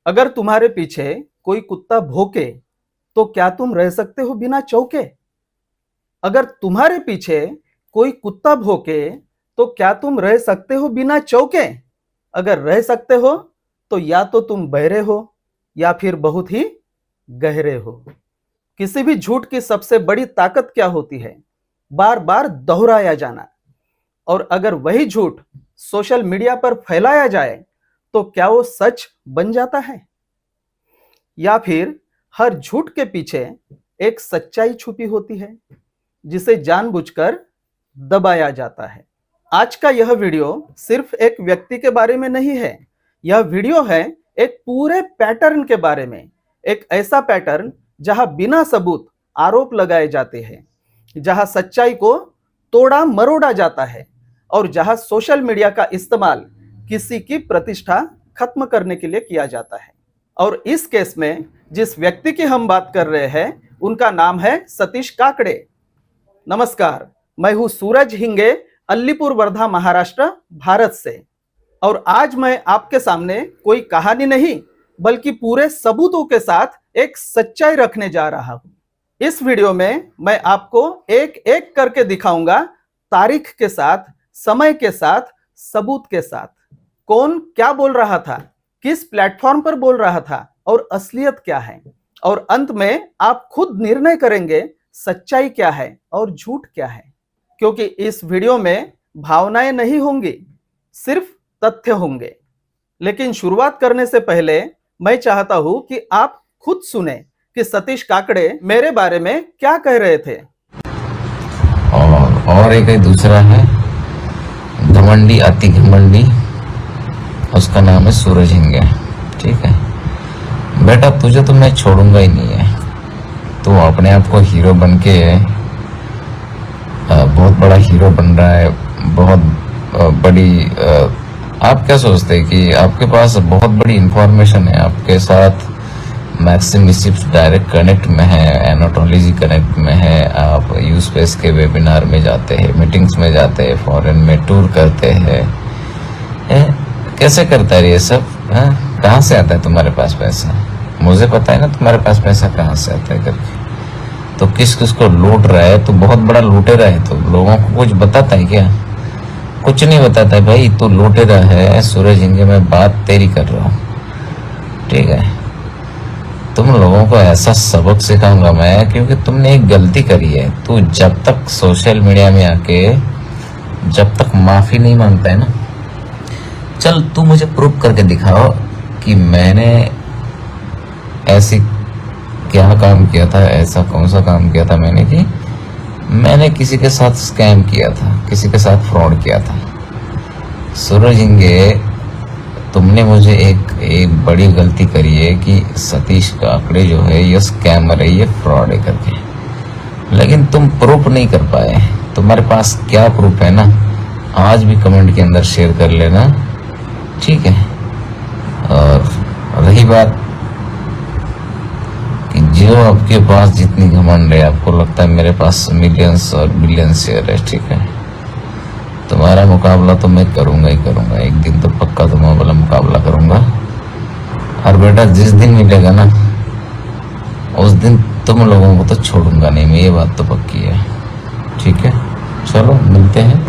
अगर तुम्हारे पीछे कोई कुत्ता भौंके तो क्या तुम रह सकते हो बिना चौके? अगर तुम्हारे पीछे कोई कुत्ता भौंके तो क्या तुम रह सकते हो बिना चौके? अगर रह सकते हो तो या तो तुम बहरे हो या फिर बहुत ही गहरे हो। किसी भी झूठ की सबसे बड़ी ताकत क्या होती है? बार बार दोहराया जाना। और अगर वही झूठ सोशल मीडिया पर फैलाया जाए तो क्या वो सच बन जाता है? या फिर हर झूठ के पीछे एक सच्चाई छुपी होती है जिसे जानबूझकर दबाया जाता है। आज का यह वीडियो सिर्फ एक व्यक्ति के बारे में नहीं है, यह वीडियो है एक पूरे पैटर्न के बारे में। एक ऐसा पैटर्न जहां बिना सबूत आरोप लगाए जाते हैं, जहां सच्चाई को तोड़ा मरोड़ा जाता है और जहां सोशल मीडिया का इस्तेमाल किसी की प्रतिष्ठा खत्म करने के लिए किया जाता है। और इस केस में जिस व्यक्ति की हम बात कर रहे हैं उनका नाम है सतीश काकड़े। नमस्कार, मैं हूं सूरज हिंगे, अलीपुर वर्धा, महाराष्ट्र, भारत से। और आज मैं आपके सामने कोई कहानी नहीं बल्कि पूरे सबूतों के साथ एक सच्चाई रखने जा रहा हूं। इस वीडियो में मैं आपको एक एक करके दिखाऊंगा, तारीख के साथ, समय के साथ, सबूत के साथ, कौन क्या बोल रहा था, किस प्लेटफॉर्म पर बोल रहा था और असलियत क्या है। और अंत में आप खुद निर्णय करेंगे सच्चाई क्या है और झूठ क्या है। क्योंकि इस वीडियो में भावनाएं नहीं होंगी, सिर्फ तथ्य होंगे। लेकिन शुरुआत करने से पहले मैं चाहता हूं कि आप खुद सुने कि सतीश काकड़े मेरे बारे में क्या कह रहे थे। और एक दूसरा है घमंडी, अति घमंडी, उसका नाम है सूरज हिंगे। ठीक है बेटा, तुझे तो मैं छोड़ूंगा ही नहीं है। तू अपने आप को हीरो बन के बहुत बड़ा हीरो बन रहा है, बहुत बड़ी। आप क्या सोचते हैं कि आपके पास बहुत बड़ी इंफॉर्मेशन है, आपके साथ मैक्सिमिसिप्स डायरेक्ट कनेक्ट में है, एनाटोलॉजी कनेक्ट में है, आप यू स्पेस के वेबिनार में जाते हैं, मीटिंग्स में जाते हैं, फॉरेन में टूर करते हैं। कैसे करता है ये सब? कहाँ से आता है तुम्हारे पास पैसा? मुझे पता है ना तुम्हारे पास पैसा कहाँ से आता है करके। तो किस किस को लूट रहा है? तो बहुत बड़ा लूटेरा है। तो लोगों को कुछ बताता है क्या? कुछ नहीं बताता है भाई, तू लूटेरा है। सूरज हिंगे, मैं बात तेरी कर रहा हूँ, ठीक है। तुम लोगों को ऐसा सबक सिखाऊंगा मैं, क्योंकि तुमने एक गलती करी है। तू जब तक सोशल मीडिया में आके जब तक माफी नहीं मांगता है ना, चल तू मुझे प्रूव करके दिखाओ कि मैंने ऐसी क्या काम किया था, ऐसा कौन सा काम किया था मैंने कि मैंने किसी के साथ स्कैम किया था, किसी के साथ फ्रॉड किया था। सूरज हिंगे, तुमने मुझे एक बड़ी गलती करी है कि सतीश काकड़े जो है ये स्कैमर है, ये फ्रॉड है करके। लेकिन तुम प्रूफ नहीं कर पाए। तुम्हारे पास क्या प्रूफ है ना, आज भी कमेंट के अंदर शेयर कर लेना, ठीक है। और रही बात कि जो आपके पास जितनी घमंड है, आपको लगता है मेरे पास मिलियंस और बिलियंस शेयर है, ठीक है। तुम्हारा मुकाबला तो मैं करूंगा ही करूंगा, एक दिन तो पक्का तुम्हारा वाला मुकाबला करूंगा। और बेटा, जिस दिन मिलेगा ना उस दिन तुम लोगों को तो छोड़ूंगा नहीं मैं, ये बात तो पक्की है, ठीक है। चलो मिलते हैं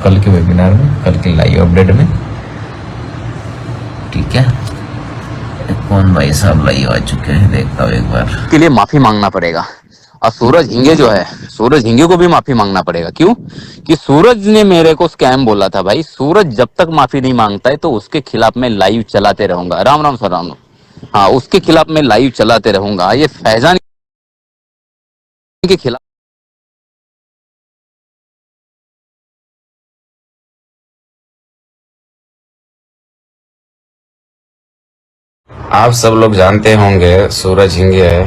कल के वेबिनार में, कल के लाइव अपडेट में, ठीक है। कौन भाई साहब लाइव आ चुके हैं, देखता हूँ एक बार। के लिए माफी मांगना पड़ेगा। और सूरज हिंगे जो है, सूरज हिंगे को भी माफी मांगना पड़ेगा। क्यों? कि सूरज ने मेरे को स्कैम बोला था। भाई सूरज जब तक माफी नहीं मांगता है तो उसके खिलाफ मैं लाइव चलाते रहूंगा। राम राम सर, राम। हाँ, उसके खिलाफ मैं लाइव चलाते रहूंगा। ये फैजान के खिलाफ आप सब लोग जानते होंगे सूरज हिंगे है,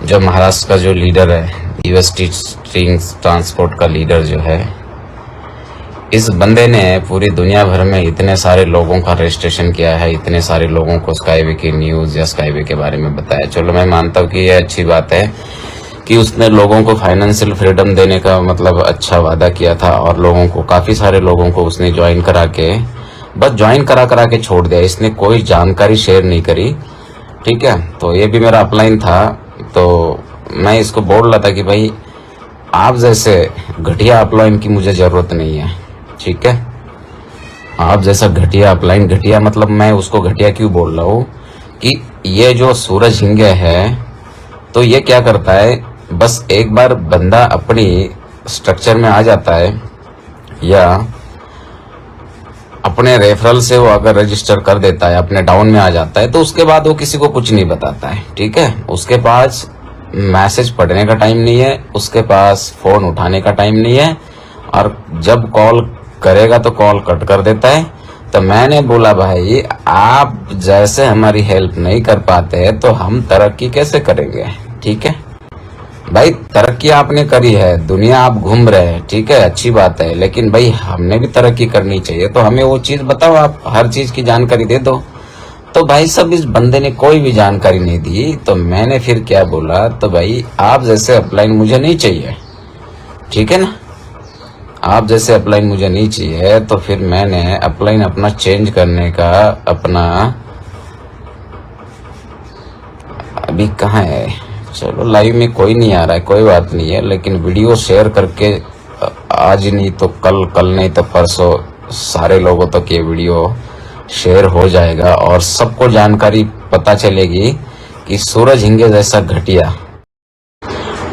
जो महाराष्ट्र का जो लीडर है, यूएसटी स्ट्रिंग्स ट्रांसपोर्ट का लीडर जो है। इस बंदे ने पूरी दुनिया भर में इतने सारे लोगों का रजिस्ट्रेशन किया है, इतने सारे लोगों को स्काईवे की न्यूज या स्काईवे के बारे में बताया। चलो मैं मानता हूँ कि ये अच्छी बात है कि उसने लोगों को फाइनेंशियल फ्रीडम देने का मतलब अच्छा वादा किया था, और लोगों को, काफी सारे लोगों को उसने ज्वाइन करा के बस ज्वाइन करा करा के छोड़ दिया, इसने कोई जानकारी शेयर नहीं करी। ठीक है, तो ये भी मेरा अपलाइन था, तो मैं इसको बोल रहा था कि भाई आप जैसे घटिया अपलाइन की मुझे जरूरत नहीं है। ठीक है, आप जैसा घटिया अपलाइन, घटिया मतलब मैं उसको घटिया क्यों बोल रहा हूँ कि ये जो सूरज हिंगे है, तो ये क्या करता है, बस एक बार बंदा अपनी स्ट्रक्चर में आ जाता है या अपने रेफरल से वो अगर रजिस्टर कर देता है, अपने डाउन में आ जाता है, तो उसके बाद वो किसी को कुछ नहीं बताता है। ठीक है, उसके पास मैसेज पढ़ने का टाइम नहीं है, उसके पास फोन उठाने का टाइम नहीं है, और जब कॉल करेगा तो कॉल कट कर देता है। तो मैंने बोला भाई आप जैसे हमारी हेल्प नहीं कर पाते तो हम तरक्की कैसे करेंगे। ठीक है भाई, तरक्की आपने करी है, दुनिया आप घूम रहे हैं, ठीक है, अच्छी बात है, लेकिन भाई हमने भी तरक्की करनी चाहिए, तो हमें वो चीज बताओ, आप हर चीज की जानकारी दे दो। तो भाई सब इस बंदे ने कोई भी जानकारी नहीं दी, तो मैंने फिर क्या बोला, तो भाई आप जैसे अपलाइन मुझे नहीं चाहिए। ठीक है ना, आप जैसे अपलाइन मुझे नहीं चाहिए, तो फिर मैंने अपलाइन अपना चेंज करने का अपना, अभी कहाँ है, चलो लाइव में कोई नहीं आ रहा है, कोई बात नहीं है, लेकिन वीडियो शेयर करके आज नहीं तो कल, कल नहीं तो परसों सारे लोगों तक ये वीडियो शेयर हो जाएगा और सबको जानकारी पता चलेगी कि सूरज हिंगे जैसा घटिया।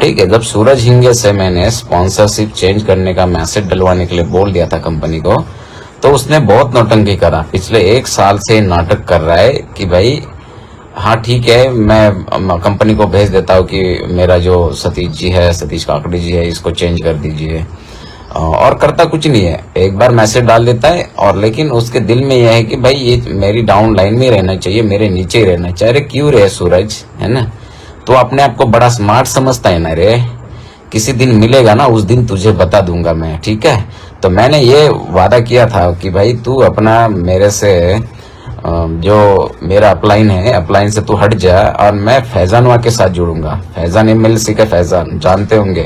ठीक है, जब सूरज हिंगे से मैंने स्पॉन्सरशिप चेंज करने का मैसेज डलवाने के लिए बोल दिया था कंपनी को, तो उसने बहुत नौटंकी करा, पिछले 1 साल से नाटक कर रहा है कि भाई हाँ ठीक है, मैं कंपनी को भेज देता हूँ कि मेरा जो सतीश जी है, सतीश काकड़े जी है, इसको चेंज कर दीजिए, और करता कुछ नहीं है, एक बार मैसेज डाल देता है, और लेकिन उसके दिल में यह है कि भाई ये मेरी डाउन लाइन में रहना चाहिए, मेरे नीचे ही रहना चाहिए। अरे क्यों रहे सूरज, है ना, तो अपने आप को बड़ा स्मार्ट समझता है ना रे, किसी दिन मिलेगा ना, उस दिन तुझे बता दूंगा मैं। ठीक है, तो मैंने ये वादा किया था कि भाई तू अपना मेरे से जो मेरा अपलाइन है, अपलाइन से तू हट जा, और मैं फैजानवा के साथ जुड़ूंगा। फैजान MLC के फैजान जानते होंगे।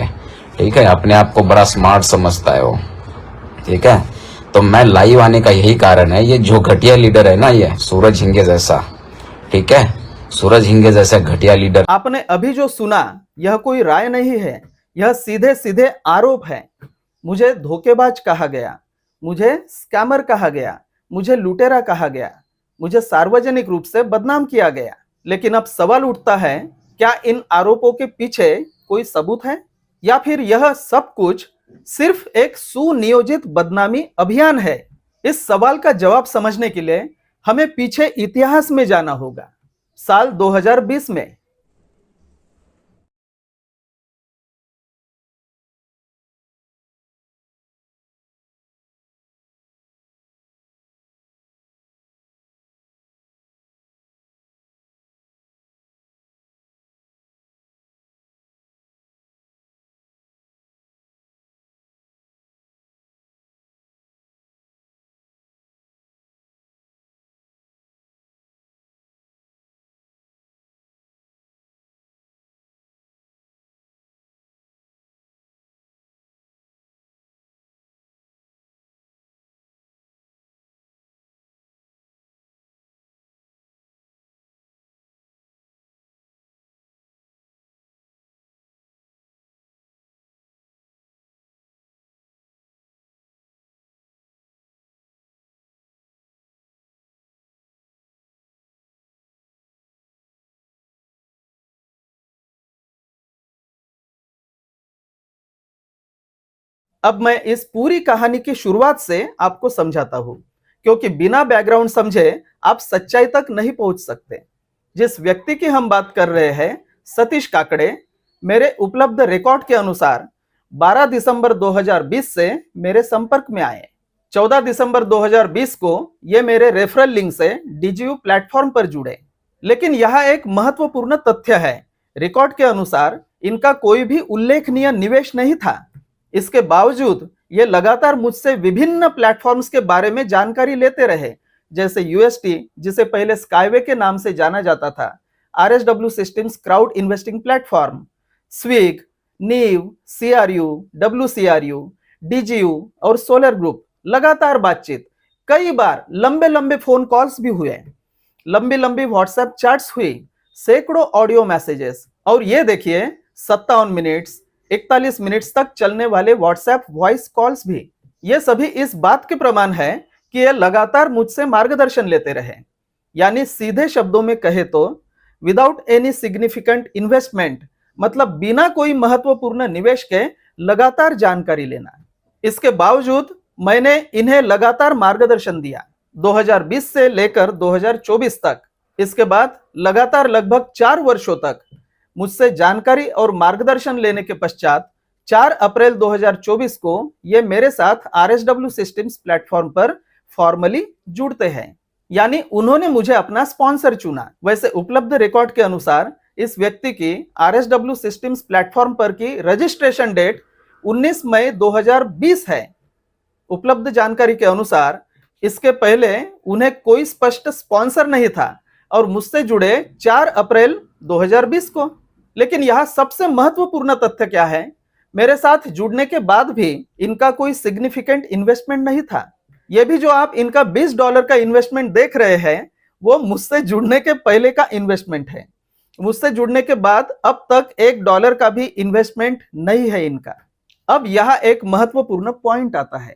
ठीक है, अपने आप को बड़ा स्मार्ट समझता है वो। ठीक है, तो मैं लाइव आने का यही कारण है, ये जो घटिया लीडर है ना, ये सूरज हिंगे जैसा, ठीक है, सूरज हिंगे जैसा घटिया लीडर। आपने अभी जो सुना यह कोई राय नहीं है, यह सीधे सीधे आरोप है। मुझे धोखेबाज कहा गया, मुझे स्कैमर कहा गया, मुझे लुटेरा कहा गया, मुझे सार्वजनिक रूप से बदनाम किया गया। लेकिन अब सवाल उठता है, क्या इन आरोपों के पीछे कोई सबूत है, या फिर यह सब कुछ सिर्फ एक सुनियोजित बदनामी अभियान है? इस सवाल का जवाब समझने के लिए हमें पीछे इतिहास में जाना होगा, साल 2020 में। अब मैं इस पूरी कहानी की शुरुआत से आपको समझाता हूं, क्योंकि बिना बैकग्राउंड समझे आप सच्चाई तक नहीं पहुंच सकते। जिस व्यक्ति की हम बात कर रहे हैं, सतीश काकड़े, मेरे उपलब्ध रिकॉर्ड के अनुसार 12 दिसंबर 2020 से मेरे संपर्क में आए। 14 दिसंबर 2020 को ये मेरे रेफरल लिंक से डीजीयू प्लेटफॉर्म पर जुड़े। लेकिन यहाँ एक महत्वपूर्ण तथ्य है, रिकॉर्ड के अनुसार इनका कोई भी उल्लेखनीय निवेश नहीं था। इसके बावजूद ये लगातार मुझसे विभिन्न प्लेटफॉर्म्स के बारे में जानकारी लेते रहे, जैसे यूएसटी, जिसे पहले स्काईवे के नाम से जाना जाता था, RSW systems crowd investing platform, swig, नीव, CRU, WCRU, DGU और सोलर ग्रुप। लगातार बातचीत, कई बार लंबे लंबे फोन कॉल्स भी हुए, लंबी लंबी व्हाट्सएप चैट्स हुई, सैकड़ों ऑडियो मैसेजेस, और ये देखिए 57 मिनट्स 41 मिनट्स तक चलने वाले व्हाट्सएप वॉइस कॉल्स भी। ये सभी इस बात के प्रमाण है कि ये लगातार मुझसे मार्गदर्शन लेते रहे। यानी सीधे शब्दों में कहे तो विदाउट एनी सिग्निफिकेंट इन्वेस्टमेंट, मतलब बिना कोई महत्वपूर्ण निवेश के लगातार जानकारी लेना। इसके बावजूद मैंने इन्हें लगातार मार्गदर्शन दिया 2020 से लेकर 2024 तक। इसके बाद लगातार लगभग 4 वर्षों तक मुझसे जानकारी और मार्गदर्शन लेने के पश्चात 4 अप्रैल 2024 को ये मेरे साथ RSW सिस्टम्स प्लेटफॉर्म पर फॉर्मली जुड़ते हैं। यानी उन्होंने मुझे अपना स्पॉन्सर चुना। वैसे उपलब्ध रिकॉर्ड के अनुसार इस व्यक्ति की RSW सिस्टम्स प्लेटफॉर्म पर की रजिस्ट्रेशन डेट 19 मई 2020 है। उपलब्ध जानकारी के अनुसार इसके पहले उन्हें कोई स्पष्ट स्पॉन्सर नहीं था और मुझसे जुड़े 4 अप्रैल 2020 को। लेकिन यह सबसे महत्वपूर्ण तथ्य क्या है, मेरे साथ जुड़ने के बाद भी इनका कोई सिग्निफिकेंट इन्वेस्टमेंट नहीं था। यह भी जो आप इनका $20 का इन्वेस्टमेंट देख रहे हैं, वो मुझसे जुड़ने के पहले का इन्वेस्टमेंट है। मुझसे जुड़ने के बाद अब तक $1 का भी इन्वेस्टमेंट नहीं है इनका। अब यह एक महत्वपूर्ण पॉइंट आता है।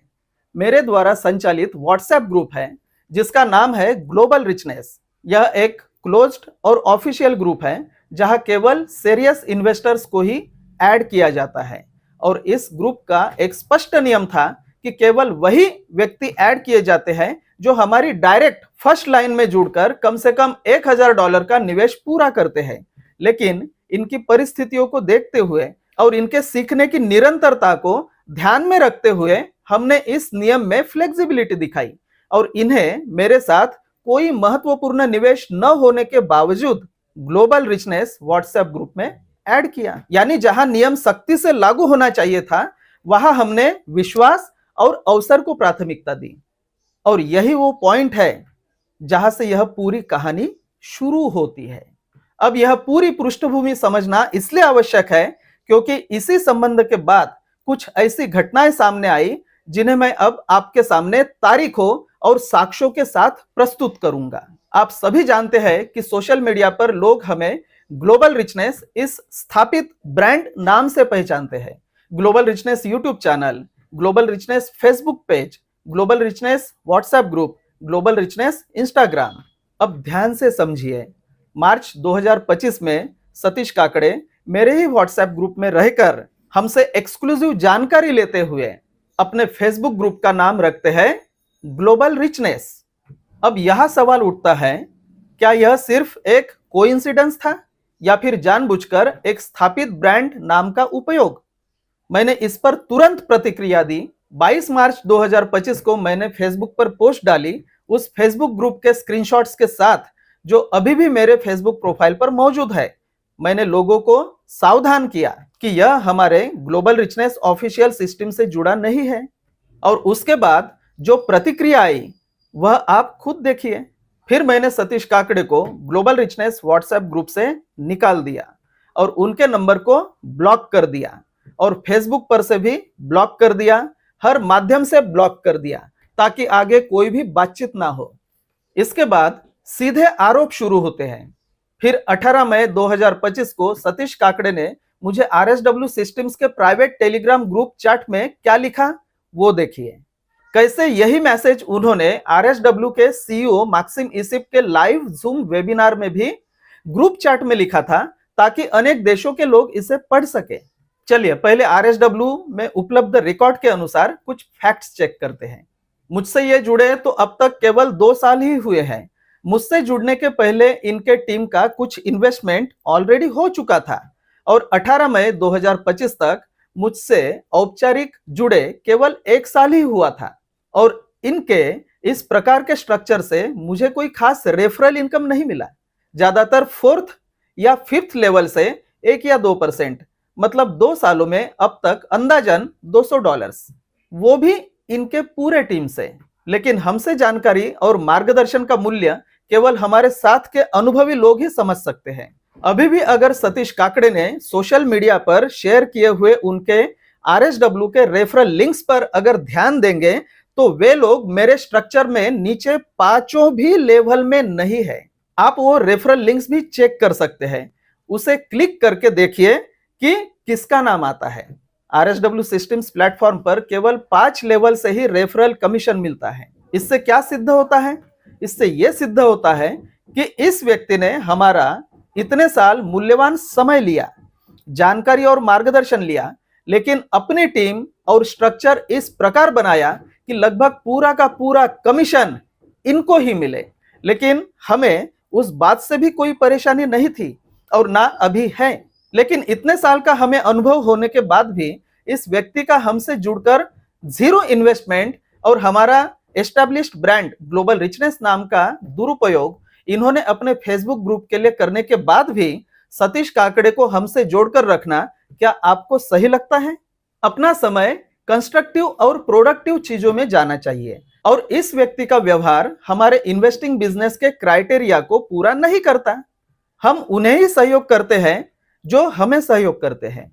मेरे द्वारा संचालित व्हाट्सएप ग्रुप है जिसका नाम है ग्लोबल रिचनेस। यह एक क्लोज्ड और ऑफिशियल ग्रुप है जहां केवल सीरियस इन्वेस्टर्स को ही ऐड किया जाता है, और इस ग्रुप का एक स्पष्ट नियम था कि केवल वही व्यक्ति ऐड किए जाते हैं जो हमारी डायरेक्ट फर्स्ट लाइन में जुड़कर कम से कम $1000 का निवेश पूरा करते हैं। लेकिन इनकी परिस्थितियों को देखते हुए और इनके सीखने की निरंतरता को ध्यान में रखते हुए हमने इस नियम में फ्लेक्सिबिलिटी दिखाई और इन्हें मेरे साथ कोई महत्वपूर्ण निवेश न होने के बावजूद ग्लोबल रिचनेस व्हाट्सएप ग्रुप में ऐड किया। यानी जहां नियम सख्ती से लागू होना चाहिए था, वहां हमने विश्वास और अवसर को प्राथमिकता दी। और यही वो पॉइंट है जहां से यह पूरी कहानी शुरू होती है। अब यह पूरी पृष्ठभूमि समझना इसलिए आवश्यक है क्योंकि इसी संबंध के बाद कुछ ऐसी घटनाएं सामने आई जिन्हें मैं अब आपके सामने तारीखों और साक्ष्यों के साथ प्रस्तुत करूंगा। आप सभी जानते हैं कि सोशल मीडिया पर लोग हमें ग्लोबल रिचनेस इस स्थापित ब्रांड नाम से पहचानते हैं। Global richness YouTube channel, global richness Facebook page, global richness WhatsApp group, global richness Instagram. अब ध्यान से समझिए, मार्च 2025 में सतीश काकड़े मेरे ही व्हाट्सएप ग्रुप में रहकर हमसे एक्सक्लूसिव जानकारी लेते हुए अपने फेसबुक ग्रुप का नाम रखते हैं ग्लोबल रिचनेस। अब यह सवाल उठता है, क्या यह सिर्फ एक कोइंसिडेंस था या फिर जानबूझकर एक स्थापित ब्रांड नाम का उपयोग? मैंने इस पर तुरंत प्रतिक्रिया दी। 22 मार्च 2025 को मैंने फेसबुक पर पोस्ट डाली उस फेसबुक ग्रुप के स्क्रीनशॉट्स के साथ जो अभी भी मेरे फेसबुक प्रोफाइल पर मौजूद है। मैंने लोगों को सावधान किया कि यह हमारे ग्लोबल रिचनेस ऑफिशियल सिस्टम से जुड़ा नहीं है। और उसके बाद जो प्रतिक्रिया आई वह आप खुद देखिए। फिर मैंने सतीश काकड़े को ग्लोबल रिचनेस व्हाट्सएप ग्रुप से निकाल दिया और उनके नंबर को ब्लॉक कर दिया और फेसबुक पर से भी ब्लॉक कर दिया, हर माध्यम से ब्लॉक कर दिया ताकि आगे कोई भी बातचीत ना हो। इसके बाद सीधे आरोप शुरू होते हैं। फिर 18 मई 2025 को सतीश काकड़े ने मुझे RSW सिस्टम्स के प्राइवेट टेलीग्राम ग्रुप चैट में क्या लिखा वो देखिए। कैसे यही मैसेज उन्होंने RSW के CEO मैक्सिम इसिप के लाइव जूम वेबिनार में भी ग्रुप चैट में लिखा था ताकि अनेक देशों के लोग इसे पढ़ सके। चलिए पहले RSW में उपलब्ध रिकॉर्ड के अनुसार कुछ फैक्ट्स चेक करते हैं। मुझसे ये जुड़े तो अब तक केवल 2 साल ही हुए हैं। मुझसे जुड़ने के पहले इनके टीम का कुछ इन्वेस्टमेंट ऑलरेडी हो चुका था और 18 मई 2025 तक मुझसे औपचारिक जुड़े केवल 1 साल ही हुआ था। और इनके इस प्रकार के स्ट्रक्चर से मुझे कोई खास रेफरल इनकम नहीं मिला। ज्यादातर 4th या 5th लेवल से 1 या 2%, मतलब 2 सालों में अब तक अंदाजन $200, वो भी इनके पूरे टीम से। लेकिन हमसे जानकारी और मार्गदर्शन का मूल्य केवल हमारे साथ के अनुभवी लोग ही समझ सकते हैं। अभी भी अगर सतीश काकड़े ने सोशल मीडिया पर शेयर किए हुए उनके RSW के रेफरल लिंक्स पर अगर ध्यान देंगे तो वे लोग मेरे स्ट्रक्चर में नीचे पांचों भी लेवल में नहीं है। आप वो रेफरल लिंक्स भी चेक कर सकते हैं, उसे क्लिक करके देखिए कि किसका नाम आता है। RSW सिस्टम्स प्लेटफॉर्म पर केवल 5 लेवल से ही रेफरल कमीशन मिलता है। इससे क्या सिद्ध होता है? इससे यह सिद्ध होता है कि इस व्यक्ति ने हमारा इतने साल मूल्यवान समय लिया, जानकारी और मार्गदर्शन लिया, लेकिन अपनी टीम और स्ट्रक्चर इस प्रकार बनाया कि लगभग पूरा का पूरा कमीशन इनको ही मिले। लेकिन हमें उस बात से भी कोई परेशानी नहीं थी और ना अभी है। लेकिन इतने साल का हमें अनुभव होने के बाद भी इस व्यक्ति का हमसे जुड़कर 0 इन्वेस्टमेंट और हमारा एस्टैब्लिश्ड ब्रांड ग्लोबल रिचनेस नाम का दुरुपयोग इन्होंने अपने फेसबुक ग्रुप के लिए करने के बाद भी सतीश काकड़े को हमसे जोड़कर रखना क्या आपको सही लगता है? अपना समय कंस्ट्रक्टिव और प्रोडक्टिव चीजों में जाना चाहिए और इस व्यक्ति का व्यवहार हमारे इन्वेस्टिंग बिजनेस के क्राइटेरिया को पूरा नहीं करता। हम उन्हें ही सहयोग करते हैं जो हमें सहयोग करते हैं।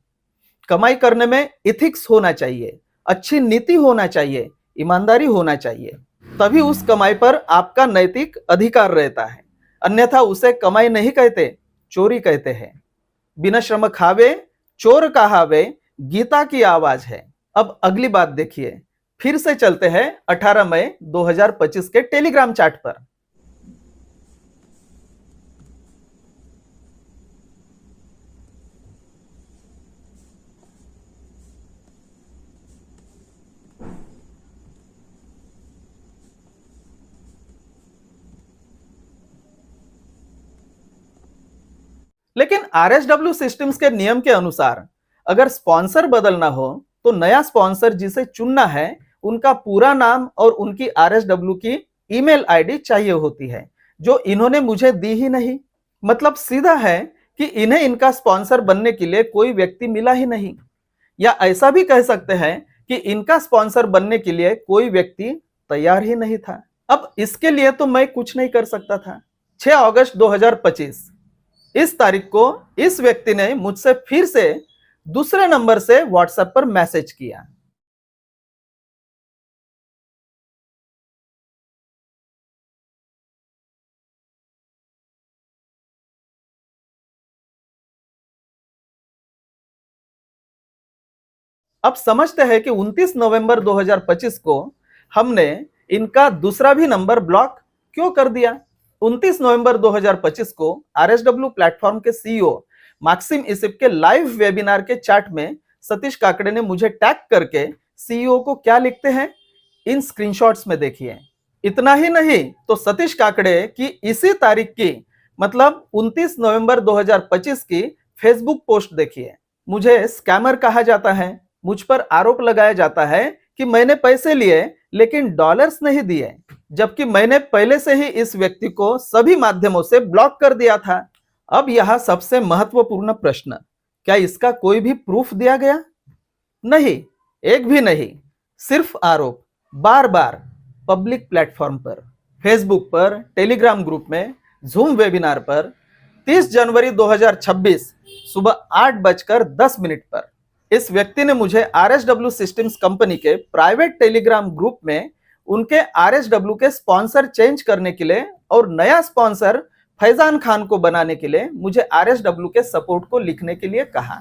कमाई करने में इथिक्स होना चाहिए, अच्छी नीति होना चाहिए, ईमानदारी होना चाहिए, तभी उस कमाई पर आपका नैतिक अधिकार रहता है। अन्यथा उसे कमाई नहीं कहते, चोरी कहते हैं। बिना श्रम खावे चोर कहावे गीता की आवाज है। अब अगली बात देखिए, फिर से चलते हैं 18 मई 2025 के टेलीग्राम चैट पर। लेकिन RSW सिस्टम्स के नियम के अनुसार अगर स्पॉन्सर बदलना हो तो नया स्पॉन्सर जिसे चुनना है उनका पूरा नाम और उनकी RSW की ईमेल आईडी चाहिए होती है, जो इन्होंने मुझे दी ही नहीं। मतलब सीधा है कि इन्हें इनका स्पॉन्सर बनने के लिए कोई व्यक्ति मिला ही नहीं, या ऐसा भी कह सकते हैं कि इनका स्पॉन्सर बनने के लिए कोई व्यक्ति तैयार ही नहीं था। अब इसके लिए तो मैं कुछ नहीं कर सकता था। 6 अगस्त 2025 इस तारीख को इस व्यक्ति ने मुझसे फिर से दूसरे नंबर से व्हाट्सएप पर मैसेज किया। अब समझते हैं कि 29 नवंबर 2025 को हमने इनका दूसरा भी नंबर ब्लॉक क्यों कर दिया। 29 नवंबर 2025 को RSW प्लेटफॉर्म के सीईओ माक्सिम इसिप के लाइव वेबिनार के चैट में सतीश काकड़े ने मुझे टैग करके सीईओ को क्या लिखते हैं इन स्क्रीनशॉट्स में देखिए। इतना ही नहीं तो सतीश काकड़े की इसी तारीख की मतलब 29 नवंबर 2025 की फेसबुक पोस्ट देखिए। मुझे स्कैमर कहा जाता है, मुझ पर आरोप लगाया जाता है कि मैंने पैसे लिए लेकिन डॉलर्स नहीं दिए, जबकि मैंने पहले से ही इस व्यक्ति को सभी माध्यमों से ब्लॉक कर दिया था। अब यह सबसे महत्वपूर्ण प्रश्न, क्या इसका कोई भी प्रूफ दिया गया? नहीं, एक भी नहीं। सिर्फ आरोप, बार बार पब्लिक प्लेटफॉर्म पर, फेसबुक पर, टेलीग्राम ग्रुप में, जूम वेबिनार पर 30 जनवरी 2026 सुबह 8:10 पर इस व्यक्ति ने मुझे RSW सिस्टम्स कंपनी के प्राइवेट टेलीग्राम ग्रुप में उनके RSW के स्पॉन्सर चेंज करने के लिए और नया स्पॉन्सर फैजान खान को बनाने के लिए मुझे RSW के सपोर्ट को लिखने के लिए कहा।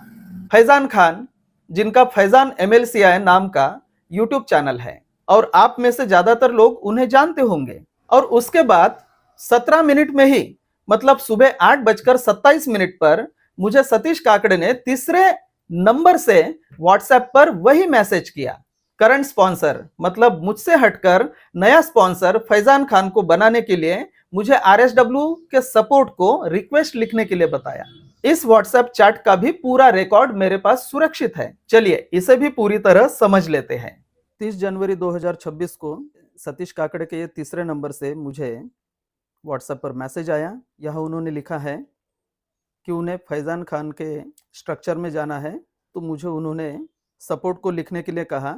फैजान खान, जिनका फैजान MLCI नाम का यूट्यूब चैनल है और आप में से ज्यादातर लोग उन्हें जानते होंगे। और उसके बाद 17 मिनट में ही मतलब सुबह 8:27 पर मुझे सतीश काकड़े ने तीसरे नंबर से व्हाट्सएप पर वही मैसेज किया। करंट स्पॉन्सर मतलब मुझसे हटकर नया स्पॉन्सर फैजान खान को बनाने के लिए मुझे RSW के सपोर्ट को रिक्वेस्ट लिखने के लिए बताया। इस व्हाट्सएप चैट का भी पूरा रिकॉर्ड मेरे पास सुरक्षित है। चलिए इसे भी पूरी तरह समझ लेते हैं। 30 जनवरी 2026 को सतीश काकड़े के ये तीसरे नंबर से मुझे व्हाट्सएप पर मैसेज आया। यह उन्होंने लिखा है कि उन्हें फैजान खान के स्ट्रक्चर में जाना है, तो मुझे उन्होंने सपोर्ट को लिखने के लिए कहा।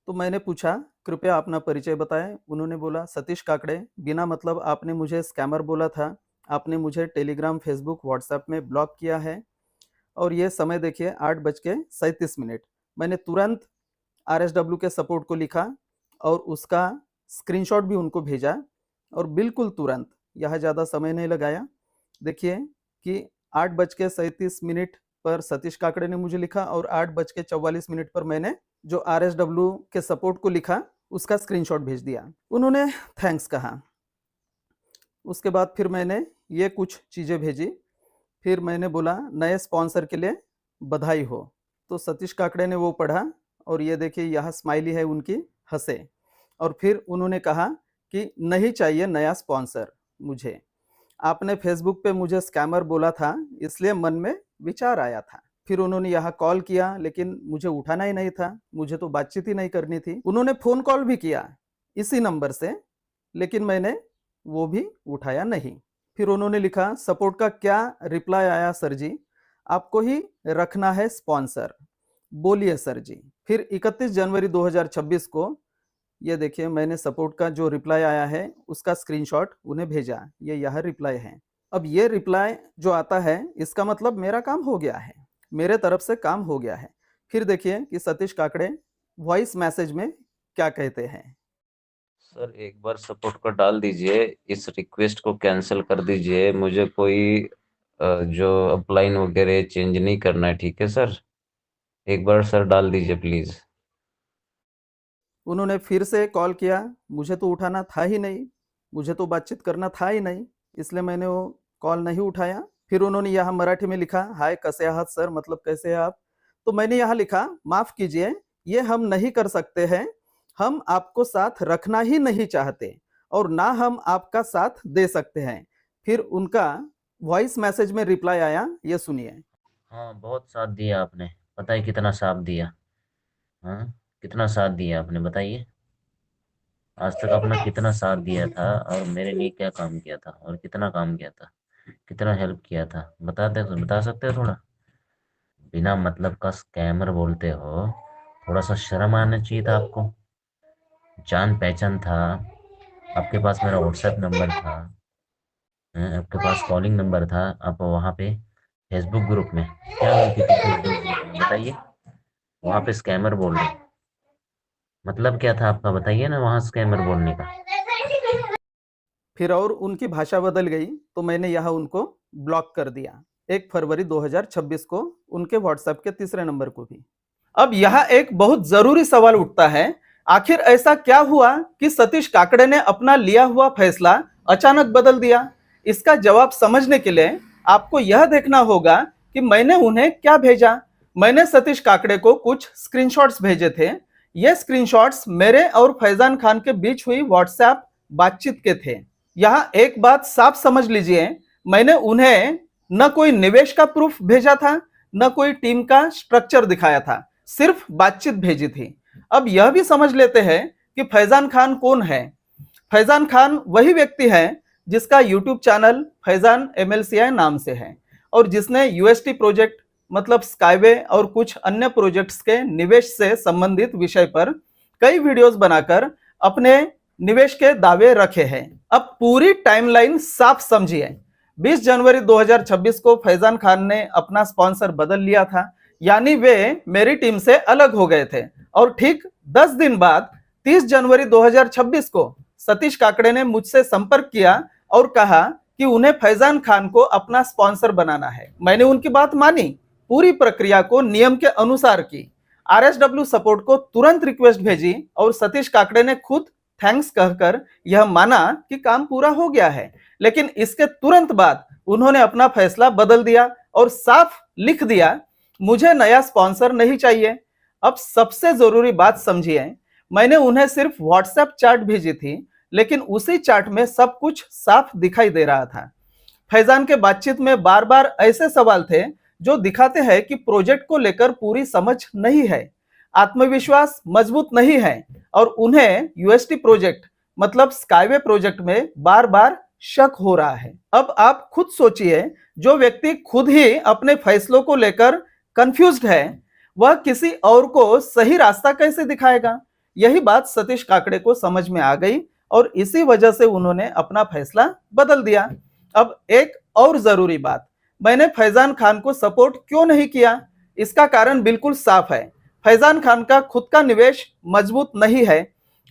तो मैंने पूछा कृपया अपना परिचय बताएं। उन्होंने बोला सतीश काकड़े, बिना मतलब आपने मुझे स्कैमर बोला था, आपने मुझे टेलीग्राम, फेसबुक, व्हाट्सएप में ब्लॉक किया है और ये समय देखिए 8:37। मैंने तुरंत RSW के सपोर्ट को लिखा और उसका स्क्रीनशॉट भी उनको भेजा और बिल्कुल तुरंत, यह ज़्यादा समय नहीं लगाया। देखिए कि 8:37 पर सतीश काकड़े ने मुझे लिखा और 8:44 पर मैंने जो RSW के सपोर्ट को लिखा उसका स्क्रीनशॉट भेज दिया। उन्होंने थैंक्स कहा। उसके बाद फिर मैंने ये कुछ चीज़ें भेजी। फिर मैंने बोला नए स्पॉन्सर के लिए बधाई हो। तो सतीश काकड़े ने वो पढ़ा और ये देखिए यहाँ स्माइली है उनकी, हंसे। और फिर उन्होंने कहा कि नहीं चाहिए नया स्पॉन्सर मुझे, आपने फेसबुक पे मुझे स्कैमर बोला था इसलिए मन में विचार आया था। फिर उन्होंने यहाँ कॉल किया लेकिन मुझे उठाना ही नहीं था, मुझे तो बातचीत ही नहीं करनी थी। उन्होंने फ़ोन कॉल भी किया इसी नंबर से, लेकिन मैंने वो भी उठाया नहीं। फिर उन्होंने लिखा सपोर्ट का क्या रिप्लाई आया सर जी, आपको ही रखना है स्पॉन्सर, बोलिए सर जी। फिर 31 जनवरी 2026 को ये देखिए मैंने सपोर्ट का जो रिप्लाई आया है उसका स्क्रीनशॉट उन्हें भेजा, ये यह रिप्लाई है। अब ये रिप्लाई जो आता है इसका मतलब मेरा काम हो गया है, मेरे तरफ से काम हो गया है। फिर देखिए कि सतीश काकड़े वॉइस मैसेज में क्या कहते हैं। सर एक बार सपोर्ट का डाल दीजिए, इस रिक्वेस्ट को कैंसिल कर दीजिए, मुझे कोई जो अपलाइन वगैरह चेंज नहीं करना है, ठीक है सर? एक बार सर डाल दीजिए प्लीज़। उन्होंने फिर से कॉल किया, मुझे तो उठाना था ही नहीं, मुझे तो बातचीत करना था ही नहीं, इसलिए मैंने वो कॉल नहीं उठाया। फिर उन्होंने यहाँ मराठी में लिखा हाय कसे आहात सर, मतलब कैसे हैं आप। तो मैंने यहाँ लिखा माफ़ कीजिए ये हम नहीं कर सकते हैं, हम आपको साथ रखना ही नहीं चाहते और ना हम आपका साथ दे सकते हैं। फिर उनका वॉइस मैसेज में रिप्लाई आया, ये सुनिए। हाँ, बहुत साथ दिया आपने, पता है कितना साथ दिया। हाँ, कितना साथ दिया आपने बताइए। आज तक आपने कितना साथ दिया था और मेरे लिए क्या काम किया था और कितना काम किया था, कितना हेल्प किया था, बता सकते हो थोड़ा? बिना मतलब का स्कैमर बोलते हो, थोड़ा सा शर्म आना चाहिए था आपको। जान पहचान था, आपके पास मेरा व्हाट्सएप नंबर था, आपके पास कॉलिंग नंबर था, आप वहाँ पे फेसबुक ग्रुप में क्या गलती थी फेसबुक ग्रुप में बताइए? वहाँ पे स्कैमर बोल रहे, मतलब क्या था आपका बताइए ना वहाँ स्कैमर बोलने का। फिर और उनकी भाषा बदल गई तो मैंने यहाँ उनको ब्लॉक कर दिया 1 फरवरी 2026 को, उनके व्हाट्सएप के तीसरे नंबर को भी। अब यहाँ एक बहुत जरूरी सवाल उठता है, आखिर ऐसा क्या हुआ कि सतीश काकड़े ने अपना लिया हुआ फैसला अचानक बदल दिया। इसका जवाब समझने के लिए आपको यह देखना होगा कि मैंने उन्हें क्या भेजा। मैंने सतीश काकड़े को कुछ स्क्रीनशॉट्स भेजे थे। ये स्क्रीनशॉट्स मेरे और फैजान खान के बीच हुई व्हाट्सएप बातचीत के थे। यहाँ एक बात साफ समझ लीजिए, मैंने उन्हें न कोई निवेश का प्रूफ भेजा था, न कोई टीम का स्ट्रक्चर दिखाया था, सिर्फ बातचीत भेजी थी। अब यह भी समझ लेते हैं कि फैजान खान कौन है। फैजान खान वही व्यक्ति है जिसका यूट्यूब चैनल फैजान MLCI नाम से है और जिसने UST प्रोजेक्ट मतलब स्काईवे और कुछ अन्य प्रोजेक्ट्स के निवेश से संबंधित विषय पर कई वीडियोस बनाकर अपने निवेश के दावे रखे हैं। अब पूरी टाइमलाइन साफ समझिए। 20 जनवरी 2026 को फैजान खान ने अपना स्पॉन्सर बदल लिया था, यानी वे मेरी टीम से अलग हो गए थे। और ठीक 10 दिन बाद 30 जनवरी 2026 को सतीश काकड़े ने मुझसे संपर्क किया और कहा कि उन्हें फैजान खान को अपना स्पॉन्सर बनाना है। मैंने उनकी बात मानी, पूरी प्रक्रिया को नियम के अनुसार की। RSW सपोर्ट को तुरंत रिक्वेस्ट भेजी और सतीश काकड़े ने खुद थैंक्स कहकर यह माना कि काम पूरा हो गया है। लेकिन इसके तुरंत बाद उन्होंने अपना फैसला बदल दिया और साफ लिख दिया मुझे नया स्पॉन्सर नहीं चाहिए। अब सबसे जरूरी बात समझिए, मैंने उन्हें सिर्फ व्हाट्सएप चैट भेजी थी, लेकिन उसी चैट में सब कुछ साफ दिखाई दे रहा था। फैजान के बातचीत में बार बार ऐसे सवाल थे जो दिखाते हैं कि प्रोजेक्ट को लेकर पूरी समझ नहीं है, आत्मविश्वास मजबूत नहीं है और उन्हें UST प्रोजेक्ट मतलब स्काईवे प्रोजेक्ट में बार बार शक हो रहा है। अब आप खुद सोचिए, जो व्यक्ति खुद ही अपने फैसलों को लेकर कंफ्यूज्ड है, वह किसी और को सही रास्ता कैसे दिखाएगा। यही बात सतीश काकड़े को समझ में आ गई और इसी वजह से उन्होंने अपना फैसला बदल दिया। अब एक और जरूरी बात, मैंने फैजान खान को सपोर्ट क्यों नहीं किया, इसका कारण बिल्कुल साफ है। फैजान खान का खुद का निवेश मजबूत नहीं है